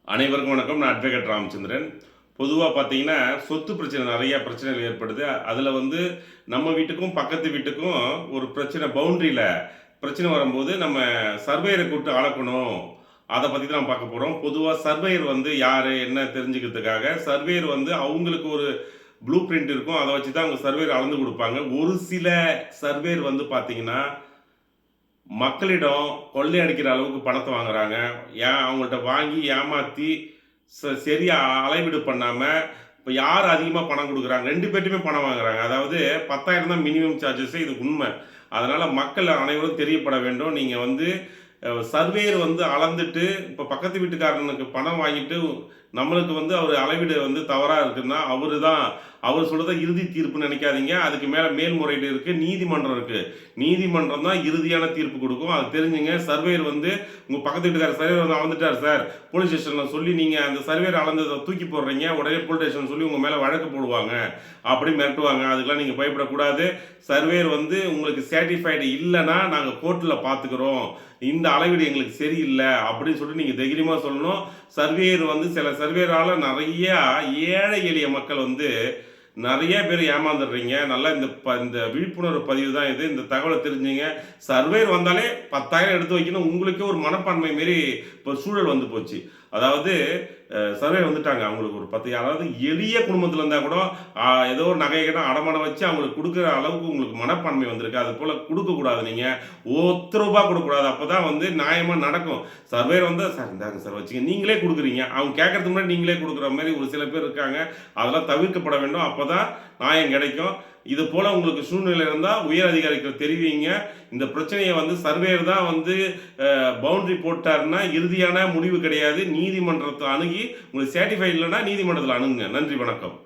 அனைவருக்கும் வணக்கம். நான் அட்வொகேட் ராமச்சந்திரன். பொதுவாக பார்த்தீங்கன்னா, சொத்து பிரச்சனை நிறைய பிரச்சனைகள் ஏற்படுது. அதில் வந்து நம்ம வீட்டுக்கும், பக்கத்து வீட்டுக்கும் ஒரு பிரச்சனை பவுண்டரியில பிரச்சனை வரும்போது, நம்ம சர்வேயரை கூப்பிட்டு அளக்கணும். அத பத்தி தான் நம்ம பார்க்க போறோம். பொதுவா சர்வேயர் வந்து யாரு, என்ன தெரிஞ்சுக்கிறதுக்காக, சர்வேயர் வந்து அவங்களுக்கு ஒரு ப்ளூ பிரிண்ட் இருக்கும். அத வச்சு தான் அவங்க சர்வேயர் அளந்து குடுப்பாங்க. ஒரு சில சர்வேயர் வந்து பார்த்தீங்கன்னா, மக்களிடம் கொள்ளை அடிக்கிற அளவுக்கு பணத்த வாங்குறாங்க. அவங்கள்ட்ட வாங்கி ஏமாத்தி சரியா அளவீடு பண்ணாம, இப்ப யார் அதிகமா பணம் குடுக்குறாங்க 2 பேர்ட்டயுமே பணம் வாங்குறாங்க. அதாவது 10,000 தான் மினிமம் சார்ஜஸே இது உண்ம. அதனால மக்கள் அனைவரும் தெரியப்பட வேண்டும். நீங்க வந்து சர்வேயர் வந்து அளந்துட்டு, இப்ப பக்கத்து வீட்டுக்காரனுக்கு பணம் வாங்கிட்டு, நம்மளுக்கு வந்து அவரு அளவீடு வந்து தவறா இருக்குன்னா, அவர் சொல்றத இறுதி தீர்ப்புன்னு நெனைக்காதீங்க. அதுக்கு மேல மேல்முறையீடு இருக்கு, நீதிமன்றம் இருக்கு. நீதிமன்றம் தான் இறுதியான தீர்ப்பு குடுக்கும். அது தெரிஞ்சுங்க. சர்வேயர் வந்து உங்க பக்கத்து வீட்டுக்காரர் சர்வேயர் வந்து அளந்துட்டார் சார். போலீஸ் ஸ்டேஷன்ல சொல்லி நீங்க அந்த சர்வேயர் அளந்தத தூக்கி போடுறீங்க. உடனே போலீஸ் ஸ்டேஷன் சொல்லி உங்க மேல வழக்கு போடுவாங்க. அப்படி மிரட்டுவாங்க. அதுக்கெல்லாம் நீங்க பயப்படக்கூடாது. சர்வேயர் வந்து உங்களுக்கு சேட்டிஸ்ஃபைடு இல்லன்னா, நாங்க கோர்ட்ல பார்த்துக்கிறோம். இந்த அளவீடு எங்களுக்கு சரியில்ல அப்படின்னு சொல்லிட்டு நீங்க தைரியமா சொல்லணும். சர்வேயர் வந்து சில சர்வேயரால நெறைய ஏழை எளிய மக்கள் வந்து நெறைய பேர் ஏமாந்துடுறீங்க. நல்லா இந்த விழிப்புணர்வு பதிவு தான் இது. இந்த தகவல தெரிஞ்சுங்க. சர்வேயர் வந்தாலே 10,000 எடுத்து வைக்கணும். உங்களுக்கே ஒரு மனப்பான்மை மாரி இப்போ சூழல் வந்து போச்சு. அதாவது சர்வேயர் வந்துட்டாங்க. அவங்களுக்கு ஒரு 10 யாராவது எளிய குடும்பத்தில இருந்தா கூட ஏதோ ஒரு நகைய கேட்டா அடமானம் வச்சு அவங்களுக்கு குடுக்குற அளவுக்கு உங்களுக்கு மனப்பான்மை வந்திருக்கு. அதுபோல குடுக்கக்கூடாது நீங்க. ரூ. 1 குடுக்கக்கூடாது. அப்பதான் வந்து நியாயமா நடக்கும். சர்வேயர் வந்தா, "சார் இந்தாங்க சார் வச்சுங்க." நீங்களே குடுக்குறீங்க. அவங்க கேட்கறதுக்கு முன்னாடி நீங்களே குடுக்குற மாரி ஒரு சில பேர் இருக்காங்க. அதெல்லாம் தவிர்க்கப்பட வேண்டும். அப்பதான் நியாயம் கிடைக்கும். இது போல உங்களுக்கு சூழ்நிலை இருந்தா உயர் அதிகாரிகள் தெரிவிங்க. இந்த பிரச்சனைய வந்து சர்வேயர் தான் வந்து பவுண்டரி போட்டாருன்னா இறுதியான முடிவு கிடையாது. நீதிமன்றத்த அணுகி உங்களுக்கு சேட்டிஸ்ஃபை இல்லன்னா நீதிமன்றத்தில அணுகுங்க. நன்றி, வணக்கம்.